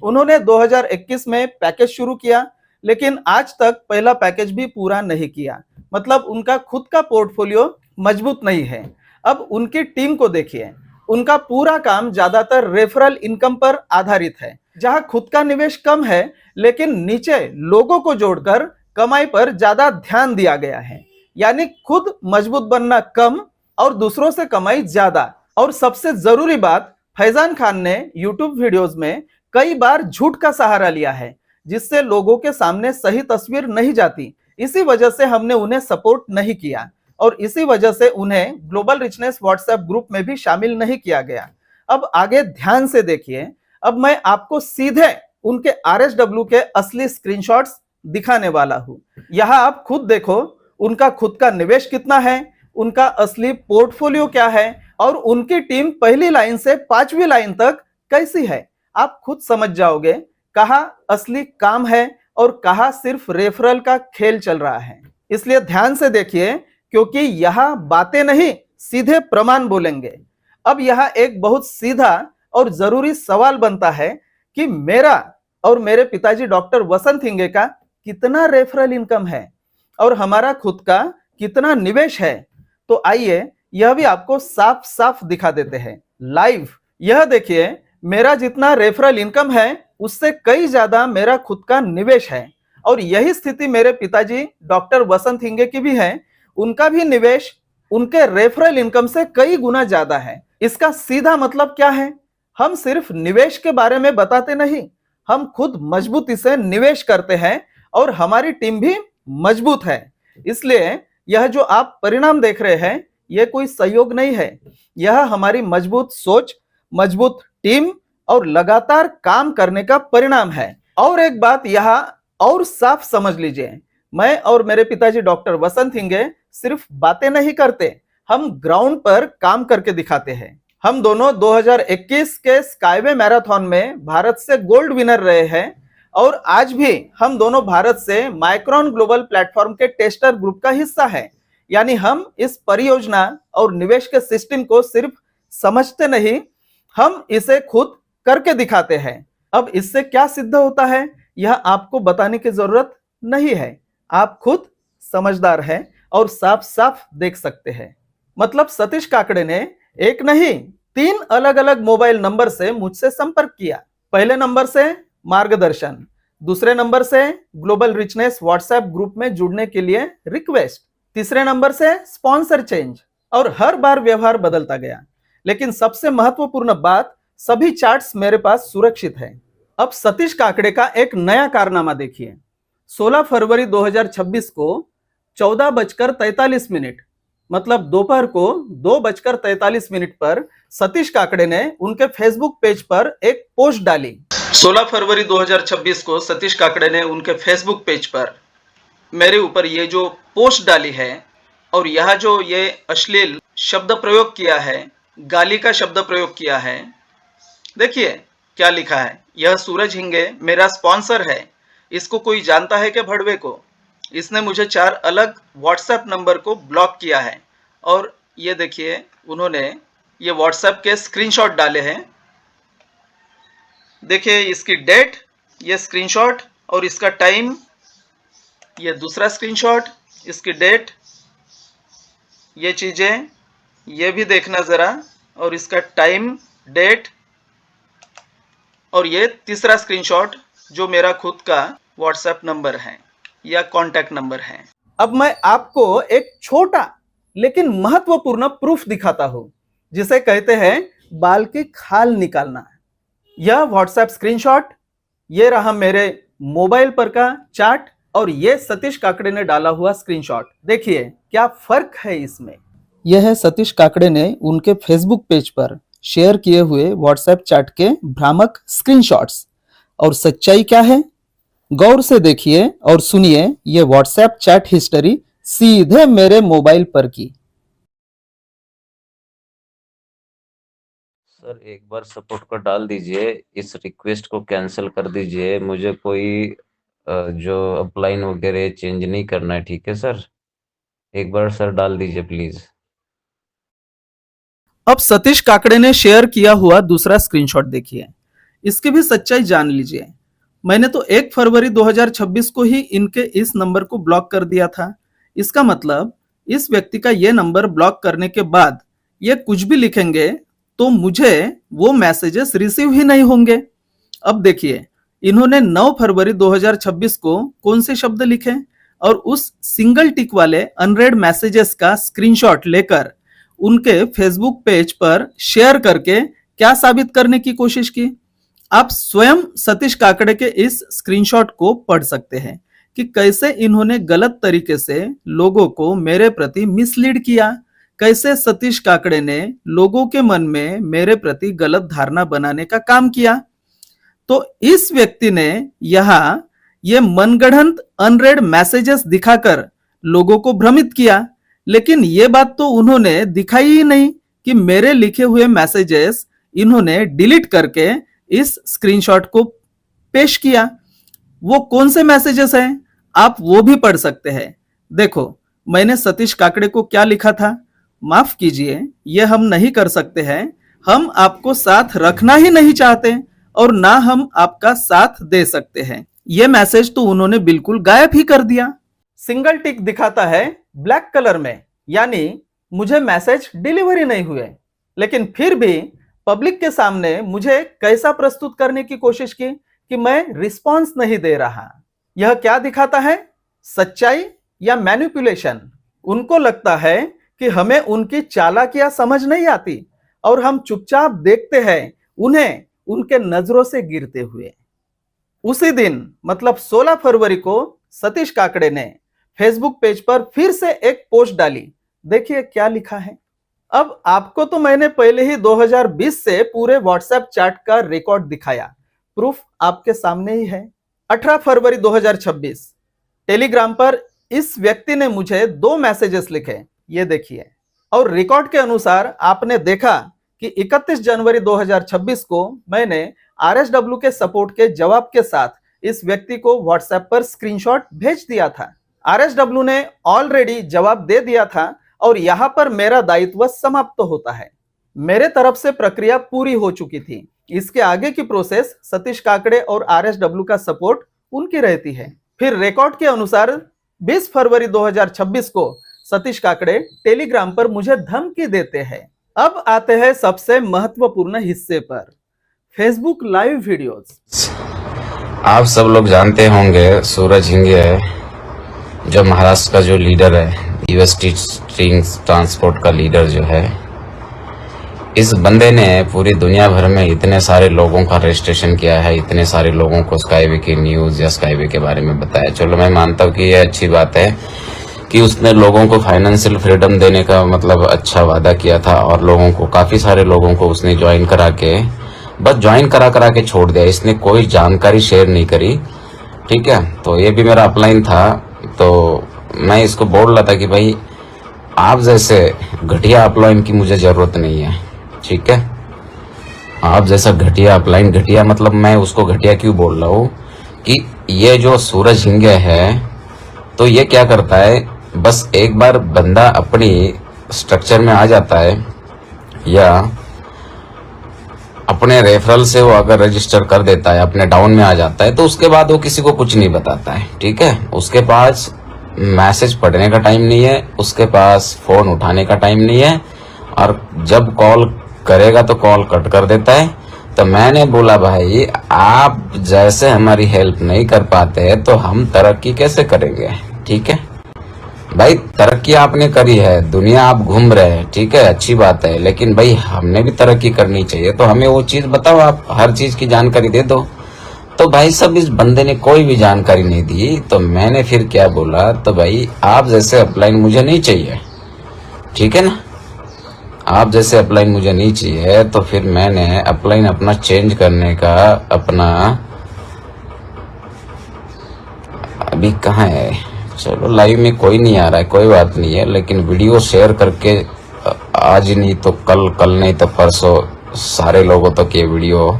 उन्होंने 2021 में पैकेज शुरू किया, लेकिन आज तक पहला पैकेज भी पूरा नहीं किया। मतलब उनका खुद का पोर्टफोलियो मजबूत नहीं है। अब उनकी टीम को देखिए, उनका पूरा काम ज्यादातर रेफरल इनकम पर आधारित है, जहां खुद का निवेश कम है, लेकिन नीचे लोगों को जोड़कर कमाई पर ज्यादा ध्यान दिया गया है। यानी खुद मजबूत बनना कम और दूसरों से कमाई ज्यादा। और सबसे जरूरी बात, फैजान खान ने यूट्यूब वीडियोस में कई बार झूठ का सहारा लिया है, जिससे लोगों के सामने सही तस्वीर नहीं जाती। इसी वजह से हमने उन्हें सपोर्ट नहीं किया और इसी वजह से उन्हें ग्लोबल रिचनेस व्हाट्सएप ग्रुप में भी शामिल नहीं किया गया। अब आगे ध्यान से देखिए। अब मैं आपको सीधे उनके RSW के असली स्क्रीनशॉट्स दिखाने वाला हूं। यहां आप खुद देखो, उनका खुद का निवेश कितना है, उनका असली पोर्टफोलियो क्या है और उनकी टीम पहली लाइन से 5वीं लाइन तक कैसी है। आप खुद समझ जाओगे कहां असली काम है और कहां सिर्फ रेफरल का खेल चल रहा है। इसलिए ध्यान से देखिए, क्योंकि यहां बातें नहीं, सीधे प्रमाण बोलेंगे। अब यहां एक बहुत सीधा और जरूरी सवाल बनता है कि मेरा और मेरे पिताजी डॉक्टर वसंत हिंगे का कितना रेफरल इनकम है और हमारा खुद का कितना निवेश है। तो आइए यह भी आपको साफ साफ दिखा देते हैं लाइव। यह देखिए, मेरा जितना रेफरल इनकम है उससे कई ज्यादा मेरा खुद का निवेश है और यही स्थिति मेरे पिताजी डॉक्टर वसंत हिंगे की भी है। उनका भी निवेश उनके रेफरल इनकम से कई गुना ज्यादा है। इसका सीधा मतलब क्या है? हम सिर्फ निवेश के बारे में बताते नहीं, हम खुद मजबूती से निवेश करते हैं और हमारी टीम भी मजबूत है। इसलिए यह जो आप परिणाम देख रहे हैं, यह कोई सहयोग नहीं है, यह हमारी मजबूत सोच, मजबूत टीम और लगातार काम करने का परिणाम है। और एक बात यहां और साफ समझ लीजिए, मैं और मेरे पिताजी डॉक्टर वसंत हिंगे सिर्फ बातें नहीं करते, हम ग्राउंड पर काम करके दिखाते हैं। हम दोनों 2021 के स्काईवे मैराथन में भारत से गोल्ड विनर रहे हैं और आज भी हम दोनों भारत से माइक्रोन ग्लोबल प्लेटफॉर्म के टेस्टर ग्रुप का हिस्सा हैं। यानी हम इस परियोजना और निवेश के सिस्टम को सिर्फ समझते नहीं, हम इसे खुद करके दिखाते हैं। अब इससे क्या सिद्ध होता है, यह आपको बताने की जरूरत नहीं है, आप खुद समझदार हैं और साफ साफ देख सकते हैं। मतलब सतीश काकड़े ने एक नहीं 3 अलग अलग मोबाइल नंबर से मुझसे संपर्क किया। पहले नंबर से मार्गदर्शन, दूसरे नंबर से ग्लोबल रिचनेस व्हाट्सएप ग्रुप में जुड़ने के लिए रिक्वेस्ट, तीसरे नंबर से स्पॉन्सर चेंज, और हर बार व्यवहार बदलता गया। लेकिन सबसे महत्वपूर्ण बात, सभी चार्ट्स मेरे पास सुरक्षित है। अब सतीश काकड़े का एक नया कारनामा देखिए। 16 फरवरी 2026 को 14:43 मतलब दोपहर को 2:43 पर सतीश काकड़े ने उनके फेसबुक पेज पर एक पोस्ट डाली। 16 फरवरी 2026 को सतीश काकड़े ने उनके फेसबुक पेज पर मेरे ऊपर ये जो पोस्ट डाली है और यह जो ये अश्लील शब्द प्रयोग किया है, गाली का शब्द प्रयोग किया है, देखिए क्या लिखा है। यह सूरज हिंगे मेरा स्पॉन्सर है, इसको कोई जानता है क्या भड़वे को? इसने मुझे 4 अलग व्हाट्सएप नंबर को ब्लॉक किया है। और ये देखिए, उन्होंने ये व्हाट्सएप के स्क्रीनशॉट डाले हैं। देखिए इसकी डेट, ये स्क्रीनशॉट और इसका टाइम, ये दूसरा स्क्रीनशॉट, इसकी डेट, ये चीजें ये भी देखना जरा, और इसका टाइम, डेट, और ये तीसरा स्क्रीनशॉट जो मेरा खुद का व्हाट्सएप नंबर है या कांटेक्ट नंबर है। अब मैं आपको एक छोटा लेकिन महत्वपूर्ण प्रूफ दिखाता हूं, जिसे कहते हैं बाल की खाल निकालना। यह व्हाट्सएप स्क्रीनशॉट, ये रहा मेरे मोबाइल पर का चार्ट, और ये सतीश काकड़े ने डाला हुआ स्क्रीनशॉट। देखिए क्या फर्क है इसमें। यह है सतीश काकड़े ने उनके फेसबुक पेज पर शेयर किए हुए व्हाट्सएप चैट के भ्रामक स्क्रीनशॉट्स। और सच्चाई क्या है, गौर से देखिए और सुनिए ये व्हाट्सएप चैट हिस्ट्री सीधे मेरे मोबाइल पर की। सर एक बार सपोर्ट का डाल दीजिए, इस रिक्वेस्ट को कैंसिल कर दीजिए। मुझे कोई जो अपलाइन वगैरह चेंज नहीं करना है, ठीक है सर? एक बार सर डाल दीजिए प्लीज। अब सतीश काकड़े ने शेयर किया हुआ दूसरा स्क्रीनशॉट देखिए। इसकी भी सच्चाई जान लीजिए। मैंने तो 1 फरवरी 2026 को ही इनके इस नंबर को ब्लॉक कर दिया था। इसका मतलब इस व्यक्ति का ये नंबर ब्लॉक करने के बाद ये कुछ भी लिखेंगे तो मुझे वो मैसेजेस रिसीव ही नहीं होंगे। अब देखिए इन्होंने 9 फरवरी 2026 को कौन से शब्द लिखे और उस सिंगल टिक वाले अनरेड मैसेजेस का स्क्रीनशॉट लेकर उनके फेसबुक पेज पर शेयर करके क्या साबित करने की कोशिश की। आप स्वयं सतीश काकड़े के इस स्क्रीनशॉट को पढ़ सकते हैं कि कैसे इन्होंने गलत तरीके से लोगों को मेरे प्रति मिसलीड किया, कैसे सतीश काकड़े ने लोगों के मन में मेरे प्रति गलत धारणा बनाने का काम किया। तो इस व्यक्ति ने यहां ये मनगढ़ंत अनरेड मैसेजेस दिखाकर लोगों को भ्रमित किया, लेकिन ये बात तो उन्होंने दिखाई ही नहीं कि मेरे लिखे हुए मैसेजेस इन्होंने डिलीट करके इस स्क्रीनशॉट को पेश किया। वो कौन से मैसेजेस हैं आप वो भी पढ़ सकते हैं। देखो मैंने सतीश काकड़े को क्या लिखा था, माफ कीजिए ये हम नहीं कर सकते हैं, हम आपको साथ रखना ही नहीं चाहते और ना हम आपका साथ दे सकते हैं। ये मैसेज तो उन्होंने बिल्कुल गायब ही कर दिया। सिंगल टिक दिखाता है ब्लैक कलर में, यानी मुझे मैसेज डिलीवरी नहीं हुए, लेकिन फिर भी पब्लिक के सामने मुझे कैसा प्रस्तुत करने की कोशिश की कि मैं रिस्पांस नहीं दे रहा। यह क्या दिखाता है, सच्चाई या मैनिपुलेशन? उनको लगता है कि हमें उनकी चालाकियां समझ नहीं आती और हम चुपचाप देखते हैं उन्हें उनके नजरों से गिरते हुए। उसी दिन मतलब 16 फरवरी को सतीश काकड़े ने फेसबुक पेज पर फिर से एक पोस्ट डाली। देखिए क्या लिखा है। अब आपको तो मैंने पहले ही 2020 से पूरे व्हाट्सएप चैट का रिकॉर्ड दिखाया, प्रूफ आपके सामने ही है। 18 फरवरी 2026 टेलीग्राम पर इस व्यक्ति ने मुझे 2 मैसेजेस लिखे, ये देखिए। और रिकॉर्ड के अनुसार आपने देखा कि 31 जनवरी 2026 को मैंने आरएसडब्ल्यू के सपोर्ट के जवाब के साथ इस व्यक्ति को व्हाट्सएप पर स्क्रीनशॉट भेज दिया था। आरएसडब्ल्यू ने ऑलरेडी जवाब दे दिया था और यहां पर मेरा दायित्व समाप्त होता है। मेरे तरफ से प्रक्रिया पूरी हो चुकी थी। इसके आगे की प्रोसेस सतीश काकड़े और आरएसडब्ल्यू का सपोर्ट उनकी रहती है। फिर रिकॉर्ड के अनुसार 20 फरवरी 2026 को सतीश काकड़े टेलीग्राम पर मुझे धमकी देते हैं। अब आते हैं सबसे महत्वपूर्ण हिस्से पर, फेसबुक लाइव वीडियोस। आप सब लोग जानते होंगे सूरज हिंगे जो महाराष्ट्र का जो लीडर है, यूएसटी ट्रांसपोर्ट का लीडर जो है, इस बंदे ने पूरी दुनिया भर में इतने सारे लोगों का रजिस्ट्रेशन किया है, इतने सारे लोगों को स्काईवे की न्यूज या स्काईवे के बारे में बताया। चलो मैं मानता हूँ कि ये अच्छी बात है कि उसने लोगों को फाइनेंशियल फ्रीडम देने का मतलब अच्छा वादा किया था और लोगों को, काफी सारे लोगों को उसने ज्वाइन करा के, बस ज्वाइन करा के छोड़ दिया। इसने कोई जानकारी शेयर नहीं करी, ठीक है। तो ये भी मेरा अपलाइन था, तो मैं इसको बोल रहा था कि भाई आप जैसे घटिया अपलाइन की मुझे जरूरत नहीं है, ठीक है। आप जैसा घटिया अपलाइन, घटिया मतलब मैं उसको घटिया क्यों बोल रहा हूँ कि ये जो सूरज हिंगे है तो ये क्या करता है, बस एक बार बंदा अपनी स्ट्रक्चर में आ जाता है या अपने रेफरल से वो अगर रजिस्टर कर देता है, अपने डाउन में आ जाता है, तो उसके बाद वो किसी को कुछ नहीं बताता है, ठीक है। उसके पास मैसेज पढ़ने का टाइम नहीं है, उसके पास फोन उठाने का टाइम नहीं है, और जब कॉल करेगा तो कॉल कट कर देता है। तो मैंने बोला भाई आप जैसे हमारी हेल्प नहीं कर पाते तो हम तरक्की कैसे करेंगे, ठीक है भाई। तरक्की आपने करी है, दुनिया आप घूम रहे हैं, ठीक है, अच्छी बात है, लेकिन भाई हमने भी तरक्की करनी चाहिए, तो हमें वो चीज बताओ, आप हर चीज की जानकारी दे दो। तो भाई सब इस बंदे ने कोई भी जानकारी नहीं दी। तो मैंने फिर क्या बोला, तो भाई आप जैसे अपलाइन मुझे नहीं चाहिए, ठीक है ना, आप जैसे अपलाइन मुझे नहीं चाहिए। तो फिर मैंने अपलाइन अपना चेंज करने का अपना, अभी कहाँ है, चलो लाइव में कोई नहीं आ रहा है, कोई बात नहीं है, लेकिन वीडियो शेयर करके आज नहीं तो कल, कल नहीं तो परसों सारे लोगों तक ये वीडियो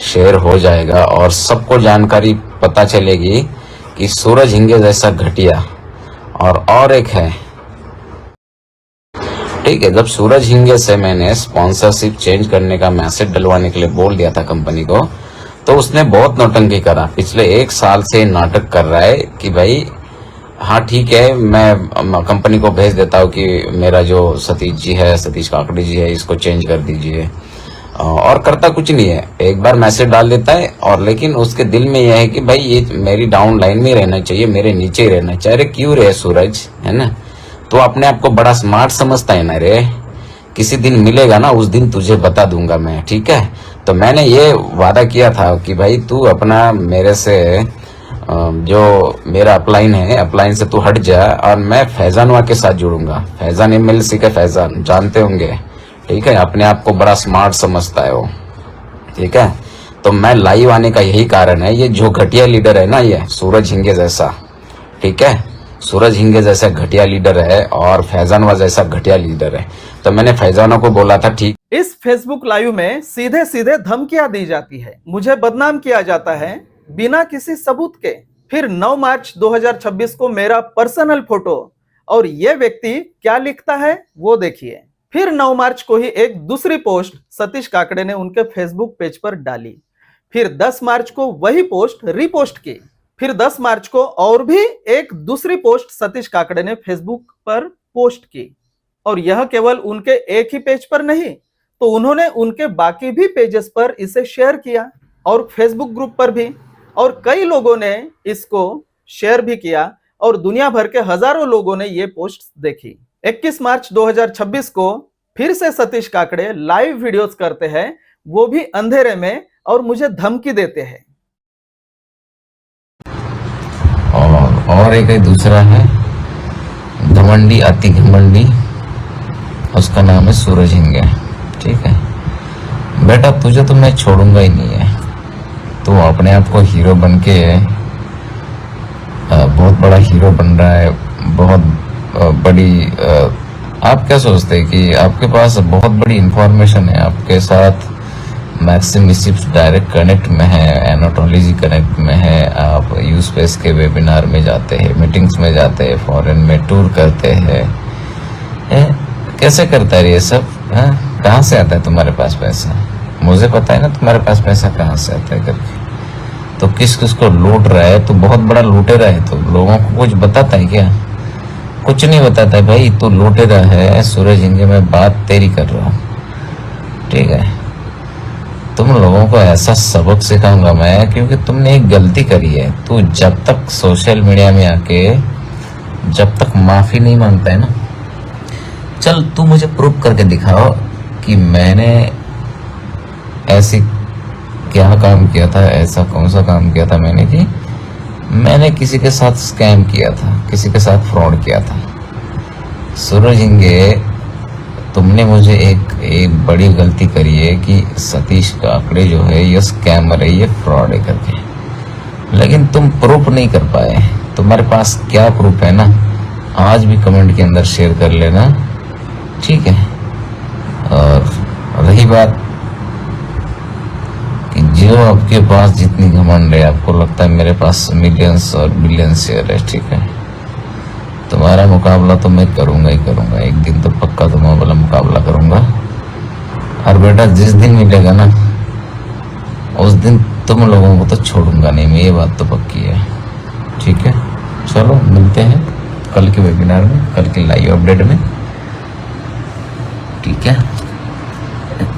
शेयर हो जाएगा और सबको जानकारी पता चलेगी कि सूरज हिंगे जैसा घटिया। और एक है, ठीक है, जब सूरज हिंगे से मैंने स्पॉन्सरशिप चेंज करने का मैसेज डलवाने के लिए बोल दिया था कंपनी को, तो उसने बहुत नौटंकी करा, पिछले 1 साल से नाटक कर रहा है कि भाई हाँ ठीक है, मैं कंपनी को भेज देता हूँ कि मेरा जो सतीश जी है, सतीश काकड़े जी है, इसको चेंज कर दीजिए। और करता कुछ नहीं है, एक बार मैसेज डाल देता है, और लेकिन उसके दिल में यह है कि भाई ये मेरी डाउन लाइन में रहना चाहिए, मेरे नीचे ही रहना चाहिए। अरे क्यों रे सूरज, है ना, तो अपने आप को बड़ा स्मार्ट समझता है ना रे। किसी दिन मिलेगा ना, उस दिन तुझे बता दूंगा मैं, ठीक है। तो मैंने ये वादा किया था कि भाई तू अपना मेरे से जो मेरा अपलाइन है, अपलाइन से तू हट जा, और मैं फैजानवा के साथ जुड़ूंगा। फैजान MLC के फैजान जानते होंगे, ठीक है। अपने आप को बड़ा स्मार्ट समझता है वो, ठीक है। तो मैं लाइव आने का यही कारण है, ये जो घटिया लीडर है ना, ये सूरज हिंगे जैसा, ठीक है, सूरज हिंगे जैसा घटिया लीडर है और फैजानवा जैसा घटिया लीडर है। तो मैंने फैजानवा को बोला था ठीक। इस फेसबुक लाइव में सीधे सीधे धमकियां दी जाती है, मुझे बदनाम किया जाता है बिना किसी सबूत के। फिर 9 मार्च 2026 को मेरा पर्सनल फोटो, और ये व्यक्ति क्या लिखता है वो देखिए। फिर 9 मार्च को ही एक दूसरी पोस्ट सतीश काकड़े ने उनके फेसबुक पेज पर डाली। फिर 10 मार्च को वही पोस्ट रीपोस्ट की। फिर 10 मार्च को और भी एक दूसरी पोस्ट सतीश काकड़े ने फेसबुक पर पोस्ट की। और यह केवल उनके एक ही पेज पर नहीं, तो उन्होंने उनके बाकी भी पेजेस पर इसे शेयर किया, और फेसबुक ग्रुप पर भी। और कई लोगों ने इसको शेयर भी किया, और दुनिया भर के हजारों लोगों ने ये पोस्ट देखी। 21 मार्च 2026 को फिर से सतीश काकड़े लाइव वीडियोस करते हैं, वो भी अंधेरे में, और मुझे धमकी देते हैं। और एक दूसरा है घमंडी, अति घमंडी, उसका नाम है सूरज हिंगे, ठीक है। बेटा तुझे तो मैं छोड़ूंगा ही नहीं है। तो अपने आप को हीरो बन के बहुत बड़ा हीरो बन रहा है, बहुत बड़ी। आप क्या सोचते हैं कि आपके पास बहुत बड़ी इंफॉर्मेशन है, आपके साथ मैक्सिम इसिप्स डायरेक्ट कनेक्ट में है, एनाटोलॉजी कनेक्ट में है, आप यूस्पेस के वेबिनार में जाते हैं, मीटिंग्स में जाते हैं, फॉरेन में टूर करते हैं। कैसे करता है ये सब? कहाँ से आता है तुम्हारे पास पैसा? मुझे पता है ना तुम्हारे पास पैसा कहाँ से आता है करके। तो किस किस को लूट रहा है, तो बहुत बड़ा लूटेरा है। तो लोगों को कुछ बताता है क्या? कुछ नहीं बताता है भाई, तू लूटेरा है। सूरज हिंगे, मैं बात तेरी कर रहा हूँ, ठीक है। तुम लोगों को ऐसा सबक सिखाऊंगा मैं, क्योंकि तुमने एक गलती करी है। तू जब तक सोशल मीडिया में आके जब तक माफी नहीं मांगता है ना, चल तू मुझे प्रूव करके दिखाओ कि मैंने ऐसी क्या काम किया था, ऐसा कौन सा काम किया था मैंने कि मैंने किसी के साथ स्कैम किया था, किसी के साथ फ्रॉड किया था। सूरज हिंगे, तुमने मुझे एक बड़ी गलती करी है कि सतीश काकड़े जो है ये स्कैमर है, ये फ्रॉड है करके, लेकिन तुम प्रूफ नहीं कर पाए। तुम्हारे पास क्या प्रूफ है ना, आज भी कमेंट के अंदर शेयर कर लेना, ठीक है। और रही बात कि जो आपके पास जितनी घमंड है, आपको लगता है मेरे पास मिलियंस और बिलियंस शेयर है, ठीक है। तुम्हारा मुकाबला तो मैं करूंगा ही करूंगा, एक दिन तो पक्का तुम्हारा वाला मुकाबला करूंगा। और बेटा जिस दिन मिलेगा ना, उस दिन तुम लोगों को तो छोड़ूंगा नहीं मैं, ये बात तो पक्की है, ठीक है। चलो मिलते हैं कल के वेबिनार में, कल के लाइव अपडेट में, ठीक है।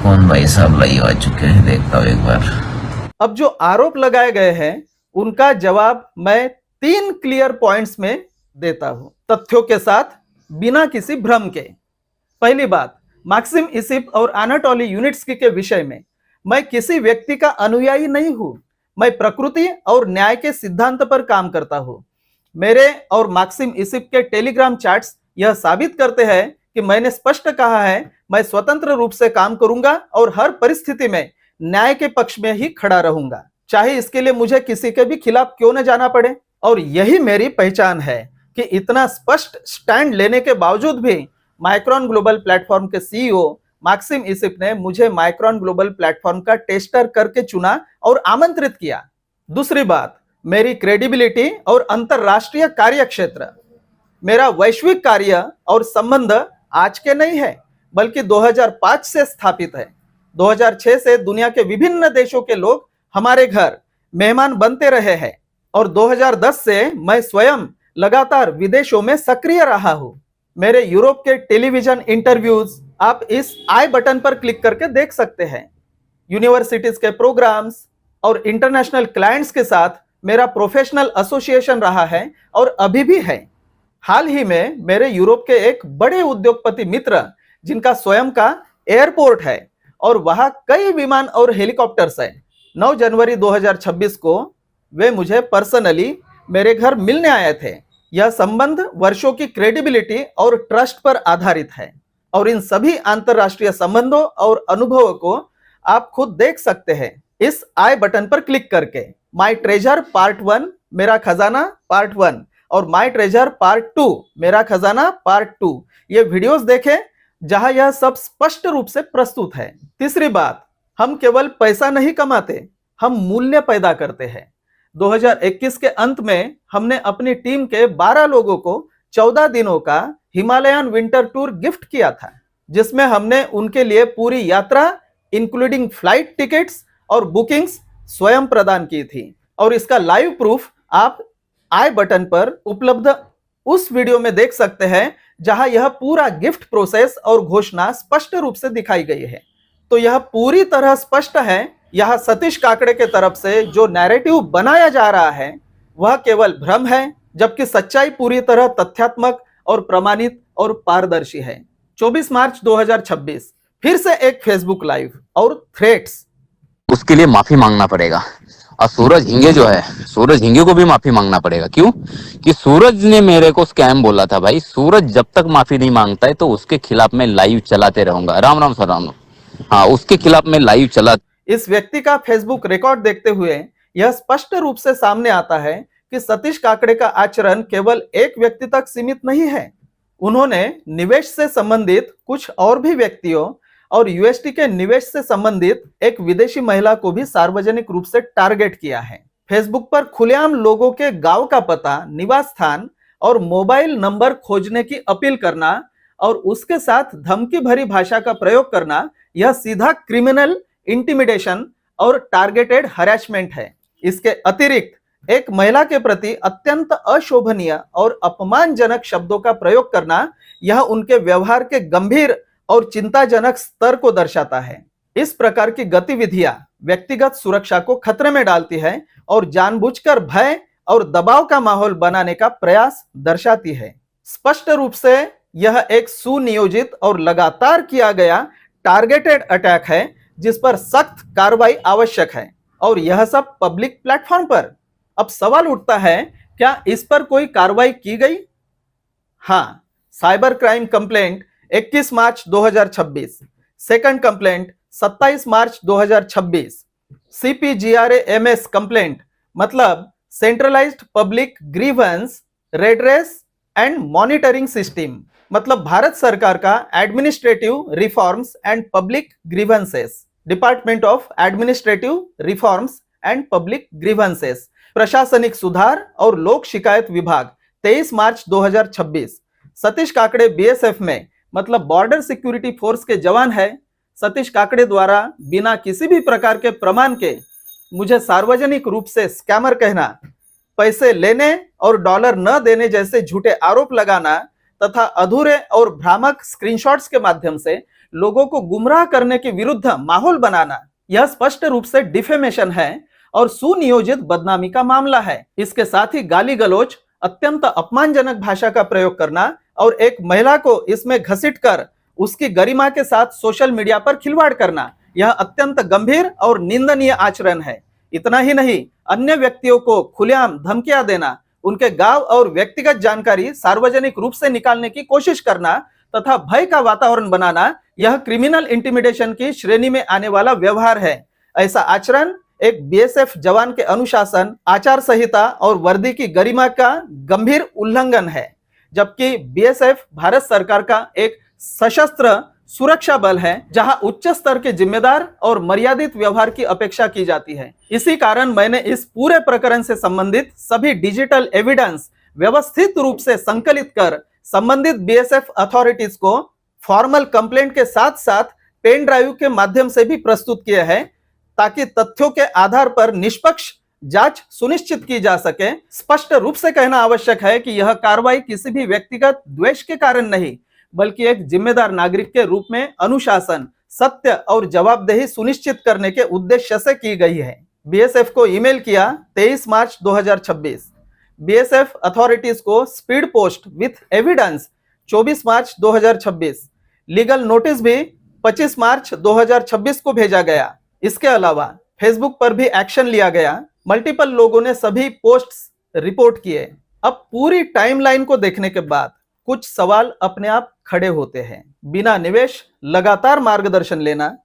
कौन भाई साहब लाइव आ चुके हैं, देखता हूँ एक बार। अब जो आरोप लगाए गए हैं उनका जवाब मैं 3 क्लियर पॉइंट्स में देता हूं, तथ्यों के साथ, बिना किसी भ्रम के। पहली बात, मैक्सिम इसिप और एनाटोली यूनिट्स्की के विषय में मैं किसी व्यक्ति का अनुयायी नहीं हूं। मैं प्रकृति और न्याय के सिद्धांत पर काम करता हूं। मेरे और मैक्सिम इसिप के टेलीग्राम चैट्स यह साबित करते हैं कि मैंने स्पष्ट कहा है, मैं स्वतंत्र रूप से काम करूंगा और हर परिस्थिति में न्याय के पक्ष में ही खड़ा रहूंगा, चाहे इसके लिए मुझे किसी के भी खिलाफ क्यों न जाना पड़े। और यही मेरी पहचान है कि इतना स्पष्ट स्टैंड लेने के बावजूद भी माइक्रॉन ग्लोबल प्लेटफॉर्म के सीईओ मैक्सिम इसिप ने मुझे माइक्रॉन ग्लोबल प्लेटफॉर्म का टेस्टर करके चुना और आमंत्रित किया। दूसरी बात, मेरी क्रेडिबिलिटी और अंतरराष्ट्रीय कार्य क्षेत्र, मेरा वैश्विक कार्य और संबंध आज के नहीं है, बल्कि 2005 से स्थापित है। 2006 से दुनिया के विभिन्न देशों के लोग हमारे घर मेहमान बनते रहे हैं और 2010 से मैं स्वयं लगातार विदेशों में सक्रिय रहा हूं। मेरे यूरोप के टेलीविजन इंटरव्यूज आप इस आई बटन पर क्लिक करके देख सकते हैं। यूनिवर्सिटीज के प्रोग्राम्स और इंटरनेशनल क्लाइंट्स के साथ मेरा प्रोफेशनल एसोसिएशन रहा है और अभी भी है। हाल ही में मेरे यूरोप के एक बड़े उद्योगपति मित्र जिनका स्वयं का एयरपोर्ट है और वहां कई विमान और हेलीकॉप्टर्स है, 9 जनवरी 2026 को वे मुझे पर्सनली मेरे घर मिलने आए थे। यह संबंध वर्षों की क्रेडिबिलिटी और ट्रस्ट पर आधारित है और इन सभी अंतरराष्ट्रीय संबंधों और अनुभवों को आप खुद देख सकते हैं इस आई बटन पर क्लिक करके। माई ट्रेजर पार्ट 1 मेरा खजाना पार्ट 1 और माई ट्रेजर पार्ट 2 मेरा खजाना पार्ट 2 ये वीडियोस देखें जहां यह सब स्पष्ट रूप से प्रस्तुत है। तीसरी बात, हम केवल पैसा नहीं कमाते, हम मूल्य पैदा करते हैं। 2021 के अंत में हमने अपनी टीम के 12 लोगों को 14 दिनों का हिमालयन विंटर टूर गिफ्ट किया था, जिसमें हमने उनके लिए पूरी यात्रा इंक्लूडिंग फ्लाइट टिकट्स और बुकिंग्स स्वयं प्रदान की थी और इसका लाइव प्रूफ आप आई बटन पर उपलब्ध उस वीडियो में देख सकते हैं जहां यह पूरा गिफ्ट प्रोसेस और घोषणा स्पष्ट रूप से दिखाई गई है। तो यह पूरी तरह स्पष्ट है, यह सतीश काकड़े के तरफ से जो नैरेटिव बनाया जा रहा है वह केवल भ्रम है, जबकि सच्चाई पूरी तरह तथ्यात्मक और प्रमाणित और पारदर्शी है। 24 मार्च 2026 फिर से एक फेसबुक लाइव और थ्रेट्स। उसके लिए माफी मांगना पड़ेगा। और सूरज हिंगे जो है, सूरज हिंगे को भी माफी मांगना पड़ेगा। क्यों? कि सूरज ने मेरे को स्कैम बोला था भाई। सूरज जब तक माफी नहीं मांगता है तो उसके खिलाफ मैं लाइव चलाते रहूंगा। राम राम सर, राम राम। हाँ, उसके खिलाफ मैं लाइव चला। इस व्यक्ति का फेसबुक रिकॉर्ड देखते हुए यह स्पष्ट रूप से सामने आता है कि सतीश काकड़े का आचरण केवल एक व्यक्ति तक सीमित नहीं है। उन्होंने निवेश से संबंधित कुछ और भी व्यक्तियों और यूएसटी के निवेश से संबंधित एक विदेशी महिला को भी सार्वजनिक रूप से टारगेट किया है। फेसबुक पर खुलेआम लोगों के गांव का पता, निवास स्थान और मोबाइल नंबर खोजने की अपील करना और उसके साथ धमकी भरी भाषा का प्रयोग करना, यह सीधा क्रिमिनल इंटिमिडेशन और टारगेटेड हरासमेंट है। इसके अतिरिक्त एक महिला के प्रति अत्यंत अशोभनीय और अपमानजनक शब्दों का प्रयोग करना, यह उनके व्यवहार के गंभीर और चिंताजनक स्तर को दर्शाता है। इस प्रकार की गतिविधियां व्यक्तिगत सुरक्षा को खतरे में डालती है और जानबूझकर भय और दबाव का माहौल बनाने का प्रयास दर्शाती है। स्पष्ट रूप से यह एक सुनियोजित और लगातार किया गया टारगेटेड अटैक है जिस पर सख्त कार्रवाई आवश्यक है, और यह सब पब्लिक प्लेटफॉर्म पर। अब सवाल उठता है, क्या इस पर कोई कार्रवाई की गई? हाँ, cyber crime complaint 21 March 2026, second complaint 27 March 2026, CPGRAMS complaint मतलब centralised public grievance redress and monitoring system, मतलब भारत सरकार का administrative reforms and public grievances, department of administrative reforms and public grievances, प्रशासनिक सुधार और लोक शिकायत विभाग 23 मार्च 2026। सतीश काकड़े बीएसएफ में मतलब बॉर्डर सिक्योरिटी फोर्स के जवान है। सतीश काकड़े द्वारा बिना किसी भी प्रकार के प्रमाण के मुझे सार्वजनिक रूप से स्कैमर कहना, पैसे लेने और डॉलर न देने जैसे झूठे आरोप लगाना तथा अधूरे और भ्रामक स्क्रीनशॉट्स के माध्यम से लोगों को गुमराह करने के विरुद्ध माहौल बनाना, यह स्पष्ट रूप से डिफेमेशन है और सुनियोजित बदनामी का मामला है। इसके साथ ही गाली गलौज, अत्यंत अपमानजनक भाषा का प्रयोग करना और एक महिला को इसमें घसीटकर उसकी गरिमा के साथ सोशल मीडिया पर खिलवाड़ करना, यह अत्यंत गंभीर और निंदनीय आचरण है। इतना ही नहीं, अन्य व्यक्तियों को खुलेआम धमकियां देना, उनके गांव और व्यक्तिगत जानकारी सार्वजनिक रूप से निकालने की कोशिश करना तथा भय का वातावरण बनाना, यह क्रिमिनल इंटिमिडेशन की श्रेणी में आने वाला व्यवहार है। ऐसा आचरण एक बीएसएफ जवान के अनुशासन, आचार संहिता और वर्दी की गरिमा का गंभीर उल्लंघन है, जबकि बीएसएफ भारत सरकार का एक सशस्त्र सुरक्षा बल है जहां उच्च स्तर के जिम्मेदार और मर्यादित व्यवहार की अपेक्षा की जाती है। इसी कारण मैंने इस पूरे प्रकरण से संबंधित सभी डिजिटल एविडेंस व्यवस्थित रूप से संकलित कर संबंधित बीएसएफ अथॉरिटीज को फॉर्मल कंप्लेंट के साथ साथ पेन ड्राइव के माध्यम से भी प्रस्तुत किए हैं, ताकि तथ्यों के आधार पर निष्पक्ष जांच सुनिश्चित की जा सके। स्पष्ट रूप से कहना आवश्यक है कि यह कार्रवाई किसी भी व्यक्तिगत द्वेष के कारण नहीं, बल्कि एक जिम्मेदार नागरिक के रूप में अनुशासन, सत्य और जवाबदेही सुनिश्चित करने के उद्देश्य से की गई है। बीएसएफ को ईमेल किया 23 मार्च 2026। बीएसएफ अथॉरिटीज को speed post with evidence 24 March 2026। Legal notice भी 25 मार्च 2026 को भेजा गया। इसके अलावा फेसबुक पर भी एक्शन लिया गया। मल्टीपल लोगों ने सभी पोस्ट्स रिपोर्ट किए। अब पूरी टाइमलाइन को देखने के बाद कुछ सवाल अपने आप खड़े होते हैं। बिना निवेश लगातार मार्गदर्शन लेना,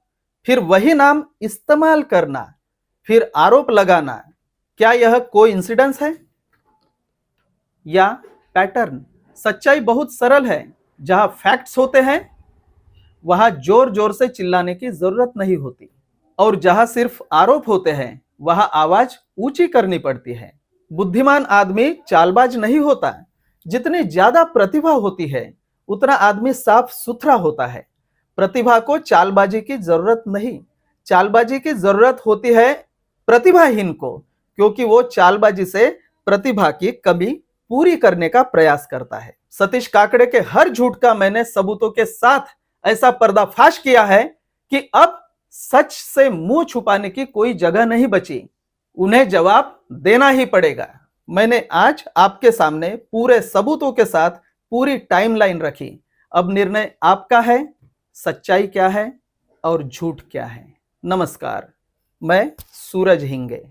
फिर वही नाम इस्तेमाल करना, फिर आरोप लगाना, क्या यह कोइंसिडेंस है या पैटर्न? सच्चाई बहुत सरल है। जहां फैक्ट्स होते हैं वहां जोर जोर से चिल्लाने की जरूरत नहीं होती, और जहां सिर्फ आरोप होते हैं वहां आवाज ऊंची करनी पड़ती है। बुद्धिमान आदमी चालबाज नहीं होता। जितनी ज्यादा प्रतिभा होती है उतना आदमी साफ सुथरा होता है। प्रतिभा को चालबाजी की जरूरत नहीं, चालबाजी की जरूरत होती है प्रतिभाहीन को, क्योंकि वो चालबाजी से प्रतिभा की कमी पूरी करने का प्रयास करता है। सतीश काकड़े के हर झूठ का मैंने सबूतों के साथ ऐसा पर्दाफाश किया है कि अब सच से मुंह छुपाने की कोई जगह नहीं बची। उन्हें जवाब देना ही पड़ेगा। मैंने आज आपके सामने पूरे सबूतों के साथ पूरी टाइमलाइन रखी। अब निर्णय आपका है, सच्चाई क्या है और झूठ क्या है। नमस्कार, मैं सूरज हिंगे।